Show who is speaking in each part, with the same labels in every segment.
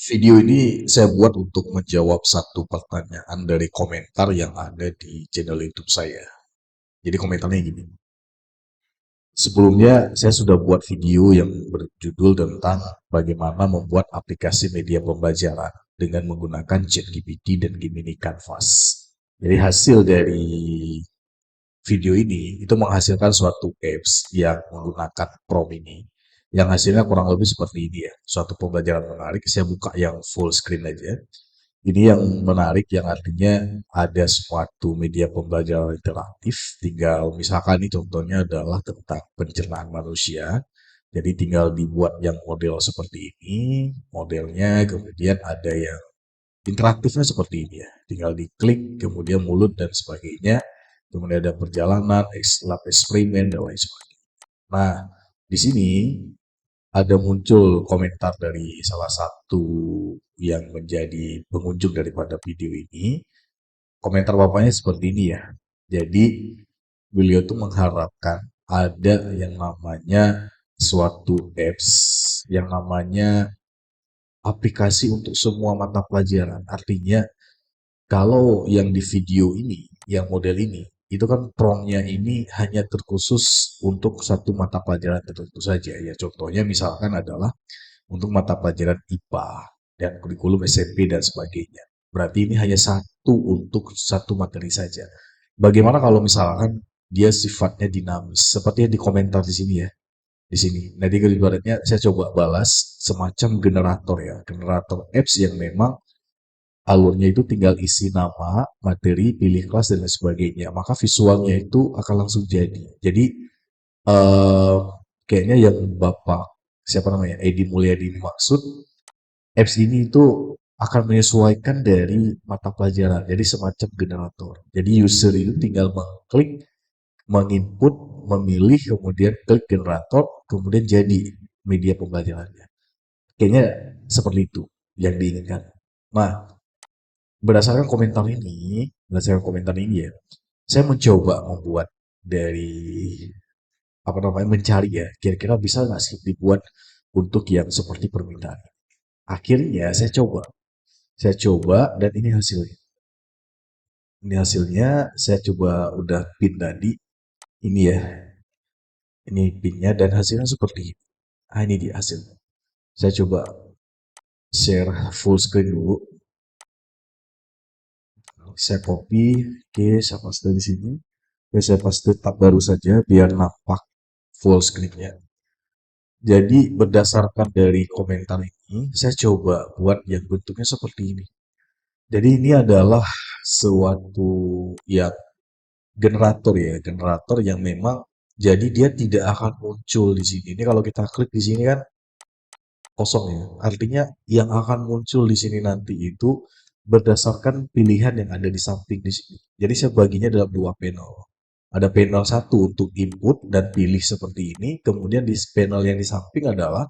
Speaker 1: Video ini saya buat untuk menjawab satu pertanyaan dari komentar yang ada di channel YouTube saya. Jadi komentarnya gini. Sebelumnya saya sudah buat video yang berjudul tentang bagaimana membuat aplikasi media pembelajaran dengan menggunakan ChatGPT dan Gemini Canvas. Jadi hasil dari video ini itu menghasilkan suatu apps yang menggunakan prompt ini. Yang hasilnya kurang lebih seperti ini ya. Suatu pembelajaran menarik. Saya buka yang full screen aja. Ini yang menarik, yang artinya ada suatu media pembelajaran interaktif. Tinggal misalkan ini contohnya adalah tentang pencernaan manusia. Jadi tinggal dibuat yang model seperti ini, modelnya, kemudian ada yang interaktifnya seperti ini ya. Tinggal diklik, kemudian mulut dan sebagainya. Kemudian ada perjalanan, lab eksperimen, dan lain sebagainya. Nah, di sini ada muncul komentar dari salah satu yang menjadi pengunjung daripada video ini. Komentar bapaknya seperti ini ya. Jadi beliau tuh mengharapkan ada yang namanya suatu apps yang namanya aplikasi untuk semua mata pelajaran. Artinya kalau yang di video ini, yang model ini, itu kan promptnya ini hanya terkhusus untuk satu mata pelajaran tertentu saja. Ya contohnya misalkan adalah untuk mata pelajaran IPA dan kurikulum SMP dan sebagainya. Berarti ini hanya satu untuk satu materi saja. Bagaimana kalau misalkan dia sifatnya dinamis, seperti yang di komentar di sini ya, di sini. Nah, di ibaratnya saya coba balas semacam generator ya, generator apps yang memang alurnya itu tinggal isi nama, materi, pilih kelas dan lain sebagainya. Maka visualnya itu akan langsung jadi. Jadi eh, kayaknya yang Bapak siapa namanya Edi Mulyadi ini maksud apps ini itu akan menyesuaikan dari mata pelajaran. Jadi semacam generator. Jadi user itu tinggal mengklik, menginput, memilih, kemudian klik generator, kemudian jadi media pembelajarannya. Kayaknya seperti itu yang diinginkan. Nah, berdasarkan komentar ini ya, saya mencoba membuat dari apa namanya mencari ya, kira-kira bisa nggak sih dibuat untuk yang seperti permintaan. Akhirnya saya coba dan ini hasilnya. Ini hasilnya saya coba udah pin tadi. Ini ya, ini pinnya dan hasilnya seperti ini. Ah, ini dia hasilnya. Saya coba share full screen dulu. Saya copy, oke, saya paste di sini. Oke, saya paste tab baru saja biar nampak full screen-nya. Jadi berdasarkan dari komentar ini, saya coba buat yang bentuknya seperti ini. Jadi ini adalah suatu yang generator ya, generator yang memang jadi dia tidak akan muncul di sini. Ini kalau kita klik di sini kan kosong ya. Artinya yang akan muncul di sini nanti itu berdasarkan pilihan yang ada di samping di sini. Jadi saya baginya dalam dua panel. Ada panel satu untuk input dan pilih seperti ini. Kemudian di panel yang di samping adalah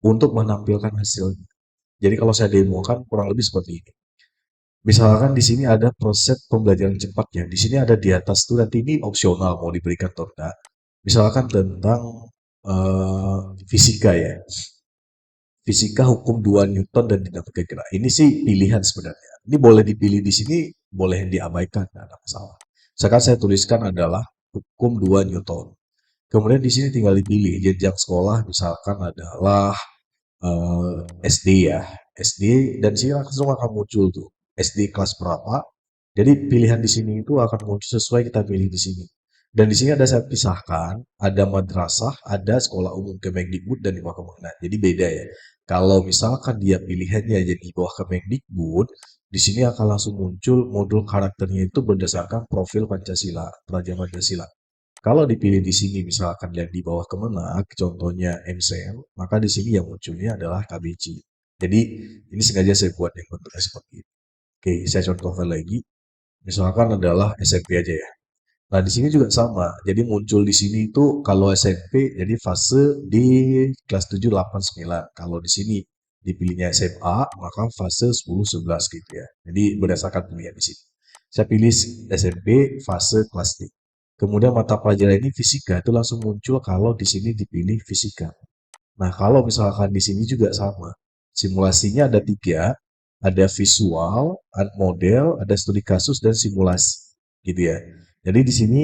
Speaker 1: untuk menampilkan hasilnya. Jadi kalau saya demokan kurang lebih seperti ini. Misalkan di sini ada proses pembelajaran cepat ya. Di sini ada di atas tuh nanti ini opsional mau diberikan atau enggak. Misalkan tentang fisika ya. Fisika hukum 2 Newton dan dinamika gerak. Ini sih pilihan sebenarnya. Ini boleh dipilih di sini, boleh diabaikan, tidak ada masalah. Sekarang saya tuliskan adalah hukum 2 Newton. Kemudian di sini tinggal dipilih jenjang sekolah misalkan adalah SD ya. SD dan sini langsung akan muncul tuh SD kelas berapa. Jadi pilihan di sini itu akan muncul sesuai kita pilih di sini. Dan di sini ada saya pisahkan, ada madrasah, ada sekolah umum Kemendikbud dan di bawah Kementerian. Jadi beda ya. Kalau misalkan dia pilihannya jadi di bawah Kemendikbud, di sini akan langsung muncul modul karakternya itu berdasarkan profil Pancasila, pelajaran Pancasila. Kalau dipilih di sini misalkan yang di bawah Kemenak, contohnya MCM, maka di sini yang munculnya adalah KBC. Jadi ini sengaja saya buat yang bentuknya seperti ini. Oke, saya contohkan lagi. Misalkan adalah SMP aja ya. Nah, di sini juga sama. Jadi muncul di sini itu kalau SMP jadi fase di kelas 7, 8, 9. Kalau di sini dipilihnya SMA, maka fase 10, 11 gitu ya. Jadi berdasarkan pilihan di sini. Saya pilih SMP fase kelas D. Kemudian mata pelajaran ini fisika itu langsung muncul kalau di sini dipilih fisika. Nah, kalau misalkan di sini juga sama. Simulasinya ada 3, ada visual, ada model, ada studi kasus, dan simulasi, gitu ya. Jadi di sini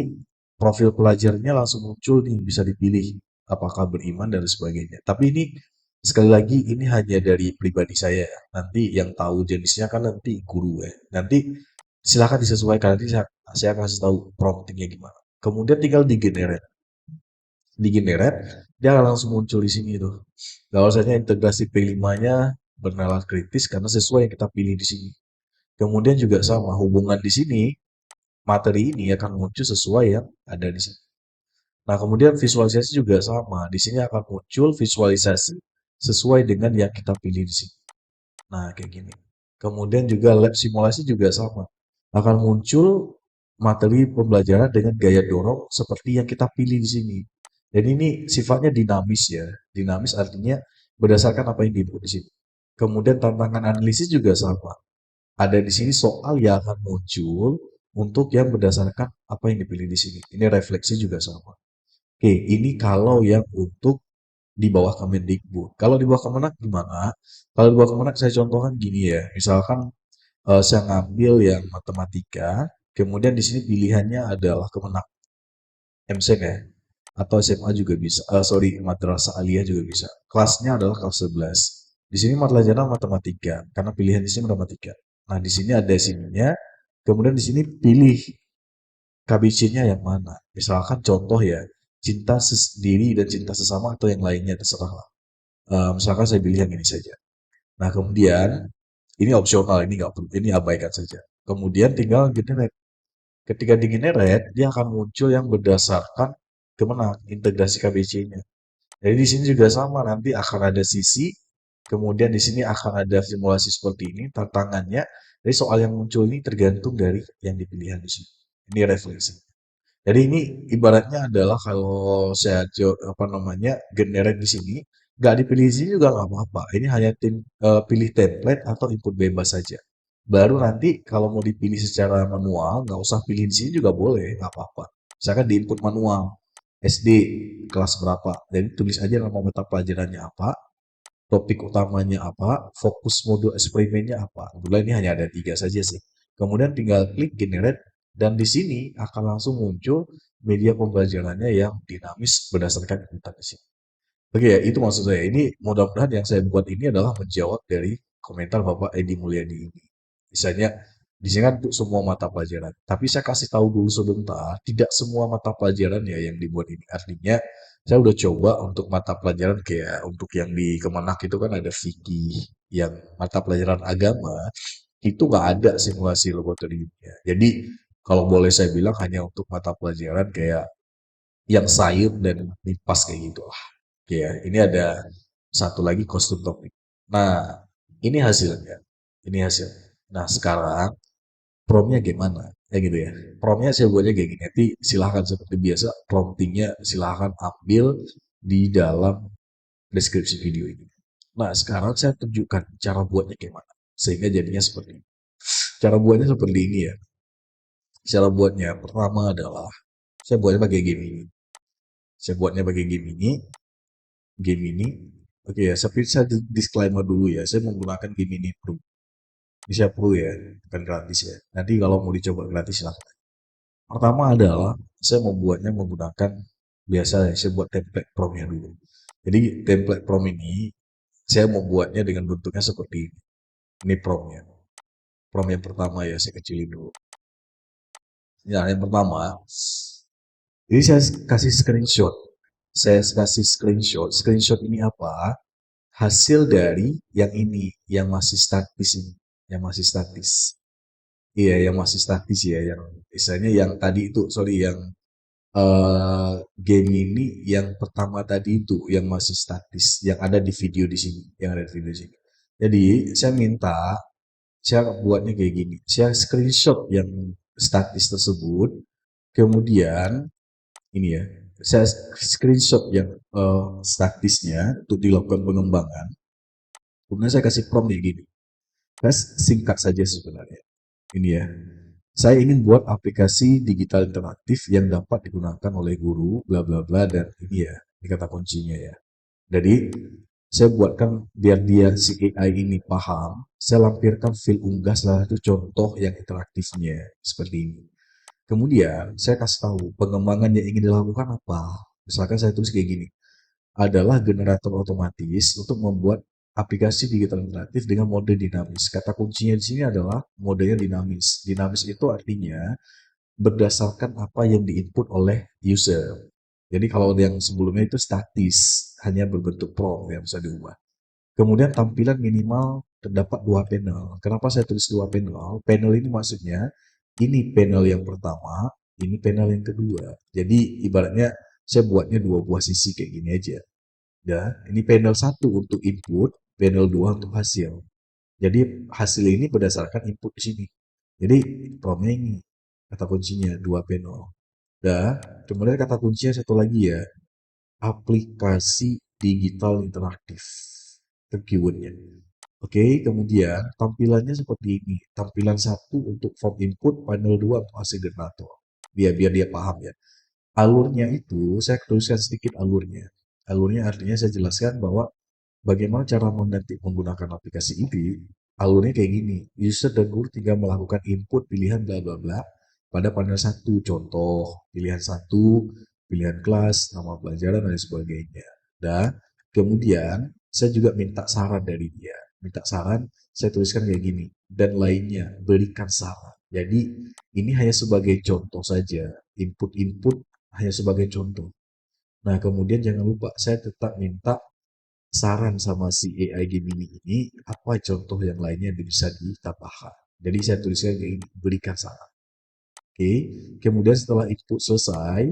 Speaker 1: profil pelajarnya langsung muncul nih, bisa dipilih apakah beriman dan sebagainya. Tapi ini sekali lagi ini hanya dari pribadi saya ya. Nanti yang tahu jenisnya kan nanti guru ya. Nanti silakan disesuaikan, nanti saya kasih tahu promptingnya gimana. Kemudian tinggal di generate, dia akan langsung muncul di sini tuh. Bahwasanya integrasi P5-nya bernalar kritis karena sesuai yang kita pilih di sini. Kemudian juga sama hubungan di sini, materi ini akan muncul sesuai yang ada di sini. Nah, kemudian visualisasi juga sama. Di sini akan muncul visualisasi sesuai dengan yang kita pilih di sini. Nah, kayak gini. Kemudian juga lab simulasi juga sama. Akan muncul materi pembelajaran dengan gaya dorong seperti yang kita pilih di sini. Jadi ini sifatnya dinamis ya. Dinamis artinya berdasarkan apa yang diinput di sini. Kemudian tantangan analisis juga sama. Ada di sini soal yang akan muncul untuk yang berdasarkan apa yang dipilih di sini. Ini refleksi juga sama. Oke, ini kalau yang untuk di bawah Kemendikbud. Kalau di bawah Kemenak gimana? Kalau di bawah Kemenak saya contohkan gini ya. Misalkan saya ngambil yang matematika, kemudian di sini pilihannya adalah Kemenak MSEK ya, atau SMA juga bisa. Sorry, Madrasah Aliyah juga bisa. Kelasnya adalah kelas 11. Di sini mata pelajaran matematika, karena pilihan di sini matematika. Nah, di sini ada sininya, kemudian di sini pilih KBC-nya yang mana. Misalkan contoh ya, cinta sendiri dan cinta sesama atau yang lainnya terserah lah. Misalkan saya pilih yang ini saja. Nah, kemudian ini opsional, ini nggak perlu, ini abaikan saja. Kemudian tinggal generate. Ketika di generate, dia akan muncul yang berdasarkan kemenang integrasi KBC-nya. Jadi di sini juga sama, nanti akan ada sisi, kemudian di sini akan ada simulasi seperti ini, tantangannya. Jadi soal yang muncul ini tergantung dari yang dipilihan di sini. Ini refleksi. Jadi ini ibaratnya adalah kalau saya apa namanya generate di sini, nggak dipilih di sini juga nggak apa-apa. Ini hanya pilih template atau input bebas saja. Baru nanti kalau mau dipilih secara manual, nggak usah pilih di sini juga boleh, nggak apa-apa. Misalkan di input manual, SD kelas berapa, jadi tulis aja nama mata pelajarannya apa, topik utamanya apa, fokus modul eksperimennya apa. Kebetulan ini hanya ada 3 saja sih. Kemudian tinggal klik generate dan di sini akan langsung muncul media pembelajarannya yang dinamis berdasarkan input di sini. Oke ya, itu maksud saya. Ini mudah-mudahan yang saya buat ini adalah menjawab dari komentar Bapak Edi Mulyadi ini. Misalnya, di sini kan untuk semua mata pelajaran. Tapi saya kasih tahu dulu sebentar, tidak semua mata pelajaran ya yang dibuat ini. Artinya, saya udah coba untuk mata pelajaran kayak untuk yang di Kemenak itu kan ada fikih, yang mata pelajaran agama, itu nggak ada simulasi laboratoriumnya. Jadi, kalau boleh saya bilang hanya untuk mata pelajaran kayak yang sains dan MIPAS kayak gitu. Oke ya, ini ada satu lagi kostum topik. Nah, ini hasilnya. Ini hasil. Nah, sekarang promnya gimana? Ya gitu ya. Promnya saya buatnya kayak gini. Nanti silahkan seperti biasa, promptingnya silahkan ambil di dalam deskripsi video ini. Nah, sekarang saya tunjukkan cara buatnya gimana. Sehingga jadinya seperti ini. Cara buatnya seperti ini ya. Cara buatnya pertama adalah saya buatnya pakai game ini. Saya buatnya pakai game ini. Oke ya, tapi saya disclaimer dulu ya, saya menggunakan game ini Pro. Ini saya Pro ya, bukan gratis ya. Nanti kalau mau dicoba gratis silahkan. Pertama adalah saya membuatnya menggunakan biasa ya, saya buat template promnya dulu. Jadi template prom ini saya membuatnya dengan bentuknya seperti ini. Ini promnya. Prom yang pertama ya, saya kecilin dulu. Ya, yang pertama, ini saya kasih screenshot. Saya kasih screenshot. Screenshot ini apa? Hasil dari yang ini, yang masih statis ini, yang masih statis. Iya, yang masih statis ya, yang misalnya yang tadi itu, sorry, yang game ini yang pertama tadi itu, yang masih statis, yang ada di video di sini, yang ada di video di sini. Jadi saya minta, saya buatnya kayak gini, saya screenshot yang statis tersebut, kemudian ini ya, saya screenshot yang statisnya untuk dilakukan pengembangan. Kemudian saya kasih prompt kayak gini. Tes singkat saja sebenarnya. Ini ya. Saya ingin buat aplikasi digital interaktif yang dapat digunakan oleh guru, bla bla bla, dan ini ya, ini kata kuncinya ya. Jadi Saya buatkan biar dia si AI ini paham, saya lampirkan file unggah salah satu contoh yang interaktifnya seperti ini. Kemudian saya kasih tahu pengembangan yang ingin dilakukan apa. Misalkan saya tulis kayak gini, adalah generator otomatis untuk membuat aplikasi digital interaktif dengan mode dinamis. Kata kuncinya di sini adalah modenya dinamis. Dinamis itu artinya berdasarkan apa yang diinput oleh user. Jadi kalau yang sebelumnya itu statis, hanya berbentuk prompt yang bisa diubah. Kemudian tampilan minimal terdapat dua panel. Kenapa saya tulis dua panel? Panel ini maksudnya ini panel yang pertama, ini panel yang kedua. Jadi ibaratnya saya buatnya dua buah sisi kayak gini aja. Ya, ini panel satu untuk input, panel dua untuk hasil. Jadi hasil ini berdasarkan input di sini. Jadi promnya ini kata kuncinya dua panel. Dan kemudian kata kuncinya satu lagi ya, aplikasi digital interaktif. Itu keywordnya. Oke, kemudian tampilannya seperti ini. Tampilan satu untuk form input, panel 2 untuk hasil generator. Biar dia paham ya. Alurnya itu saya tuliskan sedikit alurnya. Alurnya artinya saya jelaskan bahwa bagaimana cara menggunakan aplikasi ini. Alurnya kayak gini. User dan guru tinggal melakukan input pilihan bla bla bla pada panel satu. Contoh, pilihan satu, pilihan kelas, nama pelajaran dan sebagainya. Dan kemudian saya juga minta saran dari dia. Minta saran, saya tuliskan kayak gini. Dan lainnya, berikan saran. Jadi ini hanya sebagai contoh saja. Input-input hanya sebagai contoh. Nah, kemudian jangan lupa saya tetap minta saran sama si AI Gemini ini apa contoh yang lainnya yang bisa ditambahkan. Jadi saya tuliskan kayak ini, berikan saran. Oke, kemudian setelah input selesai,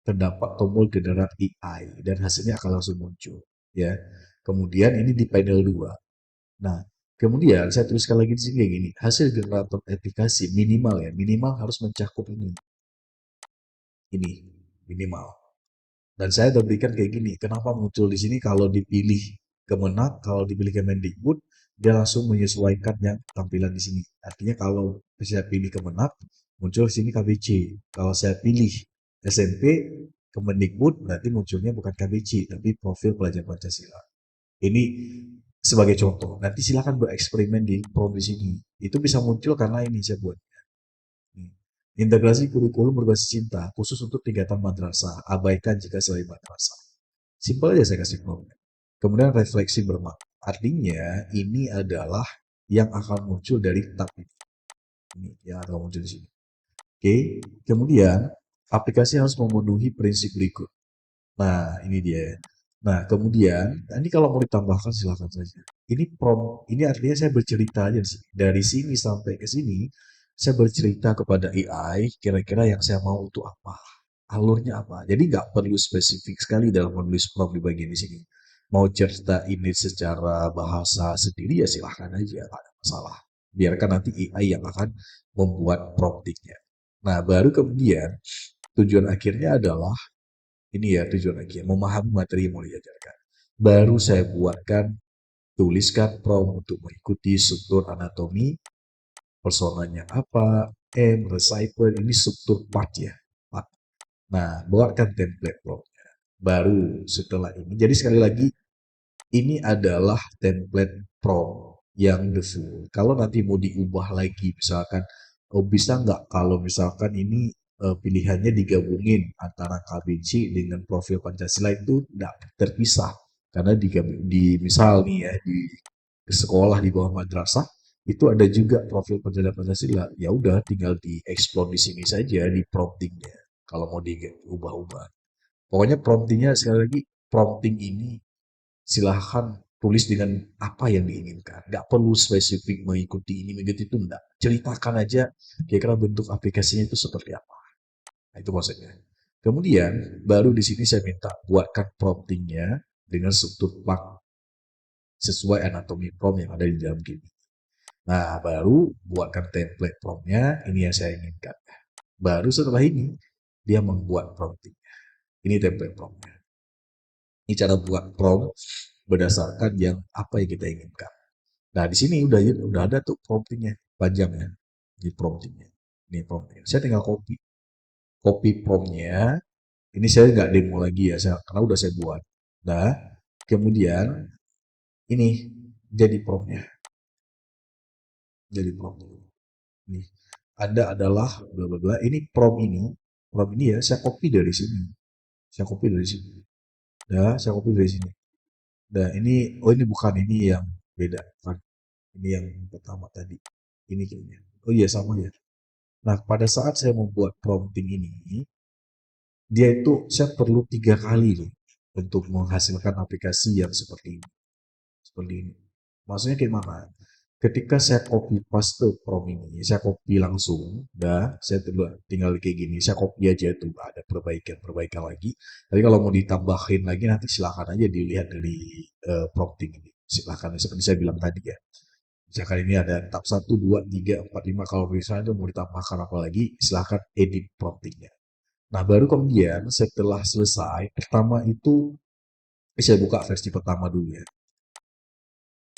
Speaker 1: terdapat tombol generate AI dan hasilnya akan langsung muncul. Ya, kemudian ini di panel 2. Nah, kemudian saya tuliskan lagi di sini kayak gini, hasil generator aplikasi minimal ya, minimal harus mencakup ini minimal. Dan saya udah berikan kayak gini, kenapa muncul di sini kalau dipilih Kemenak, kalau dipilih Kemendikbud, dia langsung menyesuaikan yang tampilan di sini. Artinya kalau saya pilih Kemenak, muncul di sini KBC. Kalau saya pilih SMP, Kemendikbud, berarti munculnya bukan KBC, tapi profil pelajar Pancasila. Ini sebagai contoh. Nanti silakan bereksperimen di prompt di sini. Itu bisa muncul karena ini saya buat. Integrasi kurikulum berbasis cinta, khusus untuk tingkatan madrasah. Abaikan jika selain madrasah. Simpel aja saya kasih prompt. Kemudian refleksi bermakna. Artinya ini adalah yang akan muncul dari tab ini. Ini yang akan muncul di sini. Oke, kemudian aplikasi harus memenuhi prinsip berikut. Nah, ini dia. Nah, kemudian, ini kalau mau ditambahkan silahkan saja. Ini prompt, ini artinya saya bercerita aja sih. Dari sini sampai ke sini, saya bercerita kepada AI, kira-kira yang saya mau itu apa, alurnya apa. Jadi nggak perlu spesifik sekali dalam menulis prompt di bagian di sini. Mau cerita ini secara bahasa sendiri ya silahkan aja, nggak ada masalah. Biarkan nanti AI yang akan membuat promptingnya. Nah, baru kemudian tujuan akhirnya adalah ini ya tujuan akhir, memahami materi yang mau diajarkan. Baru saya buatkan, tuliskan prompt untuk mengikuti struktur anatomi, personanya apa, recipient, ini struktur part ya. Part. Nah, buatkan template promptnya. Baru setelah ini, jadi sekali lagi, ini adalah template prompt yang default. Kalau nanti mau diubah lagi, misalkan, oh bisa nggak kalau misalkan ini pilihannya digabungin antara KBC dengan profil Pancasila itu tidak terpisah. Karena di misal nih ya, di sekolah di bawah madrasah, itu ada juga profil Pancasila. Ya udah tinggal dieksplor di sini saja, di promptingnya. Kalau mau diubah-ubah. Pokoknya promptingnya sekali lagi, prompting ini silahkan tulis dengan apa yang diinginkan. Nggak perlu spesifik mengikuti ini, mengikuti itu, enggak. Ceritakan aja kira-kira bentuk aplikasinya itu seperti apa. Nah, itu maksudnya. Kemudian, baru di sini saya minta buatkan promptingnya dengan struktur part sesuai anatomi prompt yang ada di dalam game. Nah, baru buatkan template promptnya, ini yang saya inginkan. Baru setelah ini, dia membuat promptingnya. Ini template promptnya. Ini cara buat prompt berdasarkan yang apa yang kita inginkan. Nah, di sini udah ada tuh promptingnya, panjang ya, di promptingnya. Ini promptnya. Saya tinggal copy promptnya. Ini saya nggak demo lagi ya, karena udah saya buat. Nah, kemudian Ini jadi promptnya, jadi prompt. Nih, ada adalah bla bla bla. Ini prompt ini ya saya copy dari sini. Saya copy dari sini. Dah, saya copy dari sini. Dah, ini oh ini bukan ini yang beda kan. Ini yang pertama tadi. Ini kayaknya. Oh iya sama ya. Nah, pada saat saya membuat prompting ini, dia itu saya perlu 3 kali nih untuk menghasilkan aplikasi yang seperti ini. Seperti ini. Maksudnya kayak mana? Ketika saya copy paste prompt ini, saya copy langsung, dah, saya tinggal kayak gini, saya copy aja tuh, ada perbaikan lagi. Tapi kalau mau ditambahin lagi nanti silahkan aja dilihat dari prompting ini. Silahkan, seperti saya bilang tadi ya. Misalkan ini ada tab 1, 2, 3, 4, 5, kalau misalnya mau ditambahkan apa lagi, silahkan edit promptingnya. Nah, baru kemudian setelah selesai, pertama itu saya buka versi pertama dulu ya.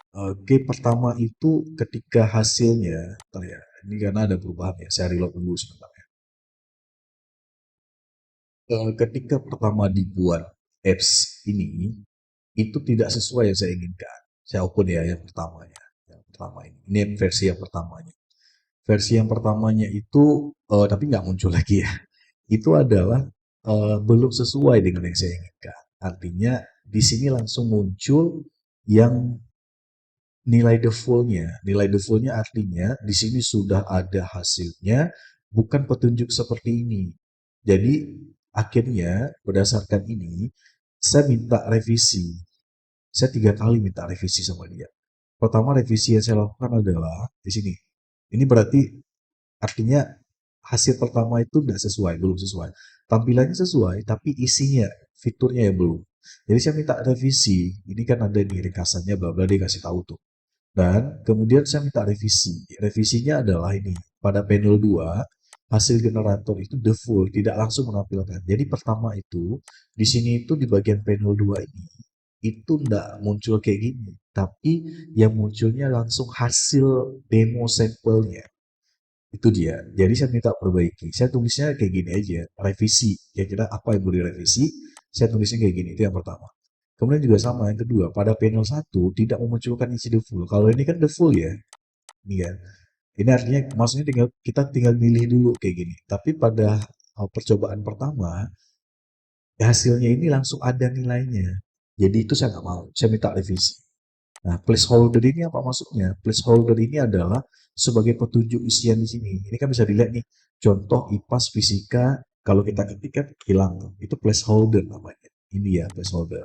Speaker 1: Oke, pertama itu ketika hasilnya, bentar ya, ini karena ada perubahan ya, saya reload dulu sebentar ya. Ketika pertama dibuat apps ini, itu tidak sesuai yang saya inginkan. Saya open ya yang pertamanya, yang pertama ini yang versi yang pertamanya. Versi yang pertamanya itu, tapi nggak muncul lagi ya. Itu adalah belum sesuai dengan yang saya inginkan. Artinya di sini langsung muncul yang nilai defaultnya. Nilai defaultnya artinya di sini sudah ada hasilnya, bukan petunjuk seperti ini. Jadi akhirnya berdasarkan ini, saya minta revisi. Saya 3 kali minta revisi sama dia. Pertama revisi yang saya lakukan adalah di sini. Ini berarti artinya hasil pertama itu tidak sesuai, belum sesuai. Tampilannya sesuai, tapi isinya, fiturnya yang belum. Jadi saya minta revisi. Ini kan ada di ringkasannya, bla bla dia kasih tahu tuh. Dan kemudian saya minta revisi. Revisinya adalah ini. Pada panel 2 hasil generator itu default, tidak langsung menampilkan. Jadi pertama itu, di sini itu di bagian panel 2 ini, itu tidak muncul kayak gini. Tapi yang munculnya langsung hasil demo sampelnya. Itu dia. Jadi saya minta perbaiki. Saya tulisnya kayak gini aja, revisi. Kira-kira apa yang boleh direvisi? Saya tulisnya kayak gini. Itu yang pertama. Kemudian juga sama yang kedua, pada panel 1 tidak memunculkan isi the full. Kalau ini kan the full ya. Ini kan. Ini artinya maksudnya kita tinggal milih dulu kayak gini. Tapi pada percobaan pertama, hasilnya ini langsung ada nilainya. Jadi itu saya nggak mau. Saya minta revisi. Nah, placeholder ini apa maksudnya? Placeholder ini adalah sebagai petunjuk isian di sini. Ini kan bisa dilihat nih, contoh IPAS fisika kalau kita ketikkan hilang. Itu placeholder namanya. Ini ya placeholder.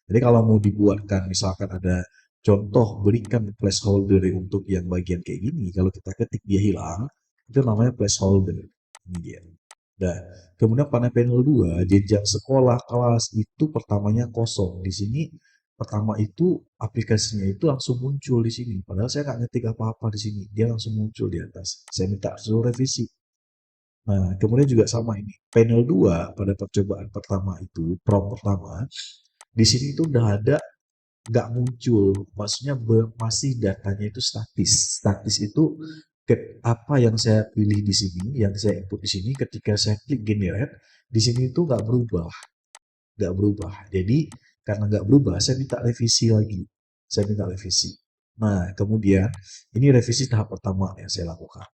Speaker 1: Jadi kalau mau dibuatkan misalkan ada contoh berikan placeholder untuk yang bagian kayak gini, kalau kita ketik dia hilang, itu namanya placeholder. Ini dia. Nah, kemudian pada panel 2 jenjang sekolah kelas itu pertamanya kosong. Di sini pertama itu aplikasinya itu langsung muncul di sini. Padahal saya nggak ngetik apa-apa di sini. Dia langsung muncul di atas. Saya minta suruh revisi. Nah, kemudian juga sama ini. Panel 2 pada percobaan pertama itu, prompt pertama, di sini itu udah ada nggak muncul. Maksudnya masih datanya itu statis. Statis itu apa yang saya pilih di sini, yang saya input di sini, ketika saya klik generate, di sini itu nggak berubah. Jadi karena nggak berubah, saya minta revisi lagi. Saya minta revisi. Nah, kemudian ini revisi tahap pertama yang saya lakukan.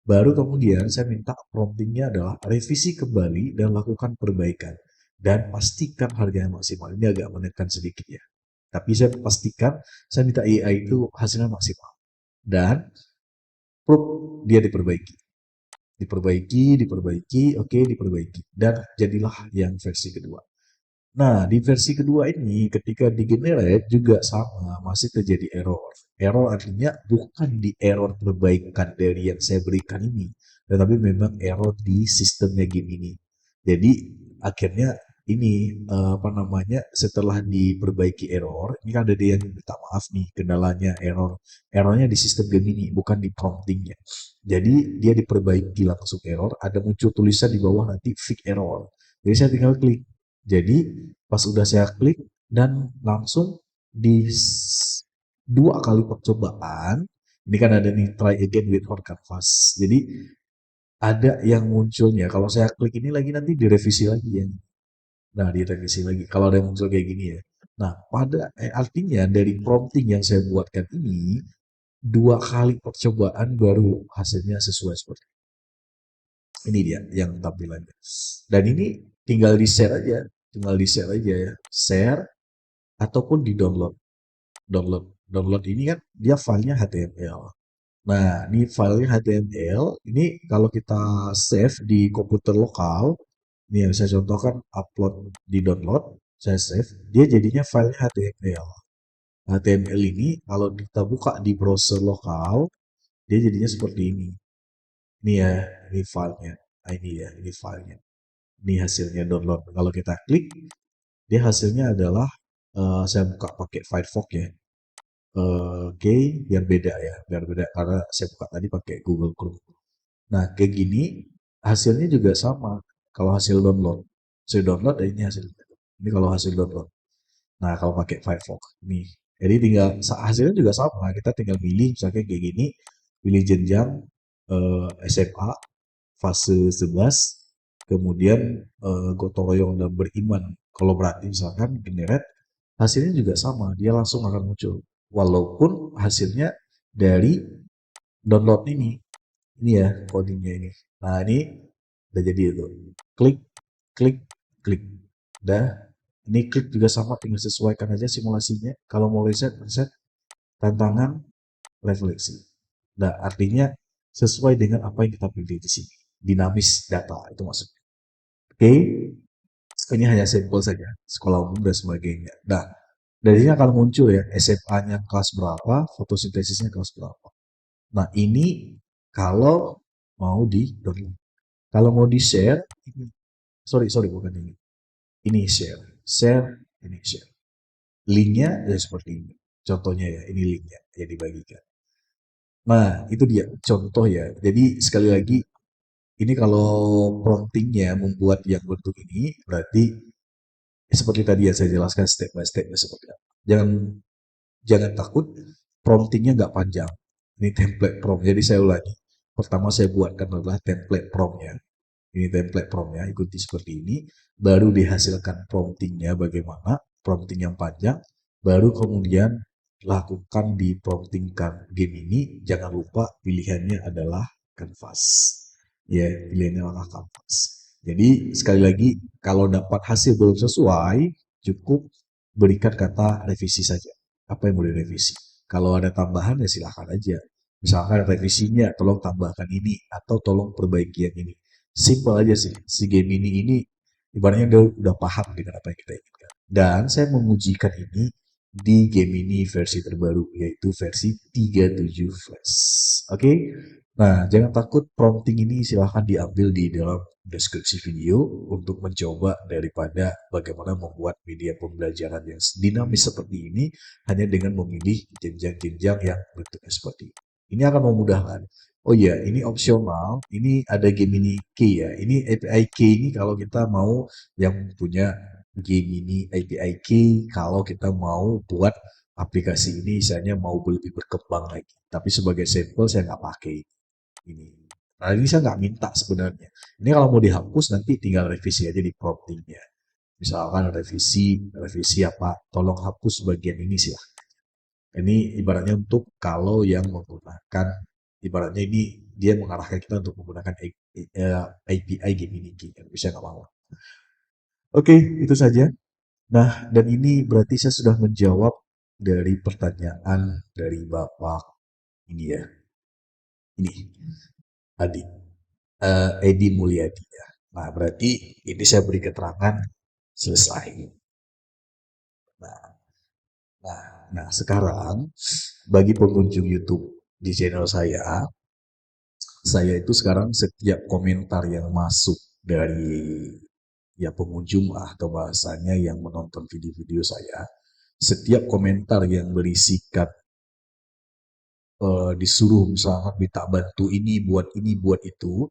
Speaker 1: Baru kemudian saya minta promptingnya adalah revisi kembali dan lakukan perbaikan. Dan pastikan harganya maksimal. Ini agak menekan sedikit ya. Tapi saya pastikan, saya minta AI itu hasilnya maksimal. Dan dia diperbaiki. Diperbaiki, oke, diperbaiki. Dan jadilah yang versi kedua. Nah, di versi kedua ini ketika di-generate juga sama, masih terjadi error. Error artinya bukan di error perbaikan dari yang saya berikan ini, tetapi memang error di sistemnya game ini. Jadi akhirnya ini apa namanya setelah diperbaiki error, ini kan ada dia yang minta maaf nih kendalanya errornya di sistem game ini bukan di promptingnya. Jadi dia diperbaiki langsung error, ada muncul tulisan di bawah nanti fix error. Jadi saya tinggal klik. Jadi pas udah saya klik dan langsung di 2 kali percobaan, ini kan ada nih try again with our canvas. Jadi ada yang munculnya. Kalau saya klik ini lagi nanti direvisi lagi ya. Nah direvisi lagi. Kalau ada yang muncul kayak gini ya. Nah, artinya dari prompting yang saya buatkan ini, 2 kali percobaan baru hasilnya sesuai seperti ini dia yang tampilannya. Dan ini tinggal di-share aja, ya. Share ataupun di-download. Download ini kan dia filenya HTML. Nah, ini filenya HTML, ini kalau kita save di komputer lokal, ini yang saya contohkan upload di download, saya save, dia jadinya filenya HTML. HTML ini kalau kita buka di browser lokal, dia jadinya seperti ini. Ini ya, ini filenya. Nah, ini ya, ini filenya. Ini hasilnya download. Kalau kita klik, dia hasilnya adalah saya buka pakai Firefox ya. Oke, biar beda karena saya buka tadi pakai Google Chrome. Nah, kayak gini hasilnya juga sama. Kalau hasil download, saya download, ini hasilnya. Ini kalau hasil download. Nah, kalau pakai Firefox nih. Jadi tinggal hasilnya juga sama. Kita tinggal pilih misalnya kayak gini, pilih jenjang SMA fase 11, kemudian gotong royong dan beriman. Kalau berarti misalkan generate, hasilnya juga sama, dia langsung akan muncul. Walaupun hasilnya dari download ini ya codingnya ini. Nah ini udah jadi itu. Klik, klik, klik. Udah. Ini klik juga sama, tinggal sesuaikan aja simulasinya. Kalau mau reset, reset. Tantangan, refleksi. Nah artinya sesuai dengan apa yang kita pilih di sini. Dinamis data itu maksudnya. Oke, ini hanya sampel saja. Sekolah umum dan sebagainya. Nah, dari sini akan muncul ya SMA-nya kelas berapa, fotosintesisnya kelas berapa. Nah, ini kalau mau di download. Kalau mau di share, sorry bukan ini. Ini share, ini share. Linknya ya seperti ini. Contohnya ya, ini linknya yang dibagikan. Nah, itu dia contoh ya. Jadi sekali lagi, ini kalau promptingnya membuat yang bentuk ini, berarti seperti tadi yang saya jelaskan step by step seperti apa. Jangan takut, promptingnya nggak panjang. Ini template prompt. Jadi saya ulangi. Pertama saya buatkan adalah template promptnya. Ini template promptnya, ikuti seperti ini. Baru dihasilkan promptingnya bagaimana, prompting yang panjang. Baru kemudian lakukan di prompting game ini. Jangan lupa pilihannya adalah canvas. Ya, pilihannya adalah canvas. Jadi sekali lagi, kalau dapat hasil belum sesuai, cukup berikan kata revisi saja. Apa yang mau direvisi? Kalau ada tambahan ya silahkan aja. Misalkan revisinya, tolong tambahkan ini atau tolong perbaiki yang ini. Simple aja sih. Si game ini ibaratnya dia udah paham dengan apa yang kita inginkan. Dan saya mengujikan ini di game ini versi terbaru yaitu versi 37 Flash. Oke. Nah, jangan takut, prompting ini silahkan diambil di dalam deskripsi video untuk mencoba daripada bagaimana membuat media pembelajaran yang dinamis seperti ini hanya dengan memilih jenjang-jenjang yang bentuknya seperti ini. Ini akan memudahkan. Oh iya, ini opsional. Ini ada Gemini Key ya. Ini API Key ini kalau kita mau yang punya Gemini API Key, kalau kita mau buat aplikasi ini misalnya mau lebih berkembang lagi. Tapi sebagai sampel saya nggak pakai ini. Nah ini saya nggak minta sebenarnya. Ini kalau mau dihapus nanti tinggal revisi aja di promptingnya. Misalkan revisi apa, tolong hapus bagian ini sih. Ini ibaratnya untuk kalau yang menggunakan, ibaratnya ini dia mengarahkan kita untuk menggunakan API Gemini Key. Bisa nggak mau. Oke, itu saja. Nah, dan ini berarti saya sudah menjawab dari pertanyaan dari Bapak ini ya. Ini, Adi. Edi Mulyadi ya. Nah, berarti ini saya beri keterangan selesai. Nah, nah sekarang bagi pengunjung YouTube di channel saya itu sekarang setiap komentar yang masuk dari ya pengunjung atau bahasanya yang menonton video-video saya, setiap komentar yang berisikan disuruh misalkan minta bantu ini buat itu,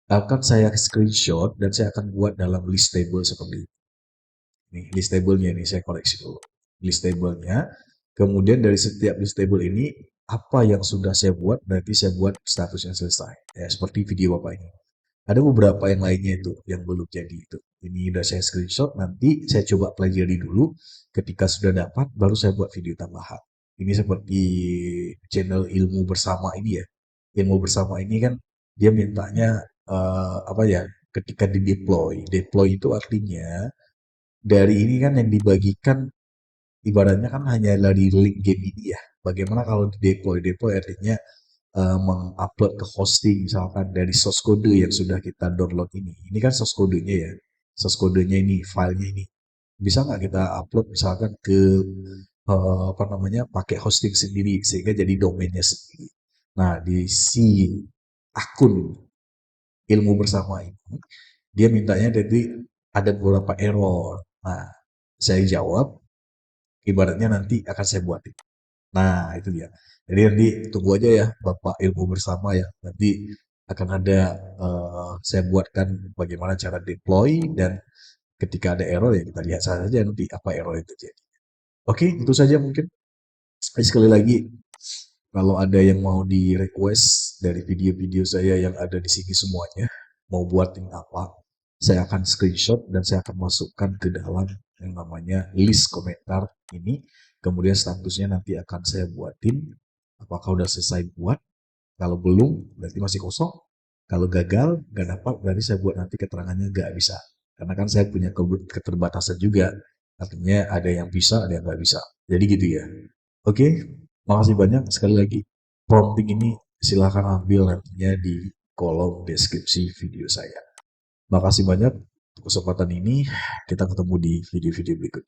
Speaker 1: akan saya screenshot dan saya akan buat dalam list table seperti ini. Nih, list table-nya ini saya koreksi dulu. List table-nya, kemudian dari setiap list table ini, apa yang sudah saya buat, berarti saya buat statusnya selesai. Ya, seperti video Bapak ini. Ada beberapa yang lainnya itu yang belum jadi itu. Ini udah saya screenshot, nanti saya coba pelajari dulu. Ketika sudah dapat, baru saya buat video tambahan. Ini seperti channel ilmu bersama ini ya. Ilmu bersama ini kan dia mintanya apa ya? Ketika di deploy itu artinya dari ini kan yang dibagikan ibaratnya kan hanya dari link game ini ya. Bagaimana kalau di deploy? Deploy artinya mengupload ke hosting misalkan dari source code yang sudah kita download ini. Ini kan source kodenya ya. Source kodenya ini, filenya ini. Bisa nggak kita upload misalkan ke apa namanya pakai hosting sendiri sehingga jadi domainnya sendiri. Nah di si akun ilmu bersama ini dia mintanya jadi ada beberapa error. Nah saya jawab ibaratnya nanti akan saya buatin. Nah, itu dia. Jadi nanti tunggu aja ya Bapak ilmu bersama ya. Nanti akan ada saya buatkan bagaimana cara deploy dan ketika ada error ya kita lihat saja nanti apa error itu jadi. Oke, itu saja mungkin. Sekali lagi kalau ada yang mau di request dari video-video saya yang ada di sini semuanya, mau buatin apa, saya akan screenshot dan saya akan masukkan ke dalam yang namanya list komentar ini. Kemudian statusnya nanti akan saya buatin. Apakah udah selesai buat? Kalau belum, berarti masih kosong. Kalau gagal, nggak dapat, berarti saya buat nanti keterangannya nggak bisa. Karena kan saya punya keterbatasan juga. Artinya ada yang bisa, ada yang nggak bisa. Jadi gitu ya. Oke, makasih banyak sekali lagi. Prompting ini silahkan ambil nantinya di kolom deskripsi video saya. Makasih banyak untuk kesempatan ini. Kita ketemu di video-video berikut.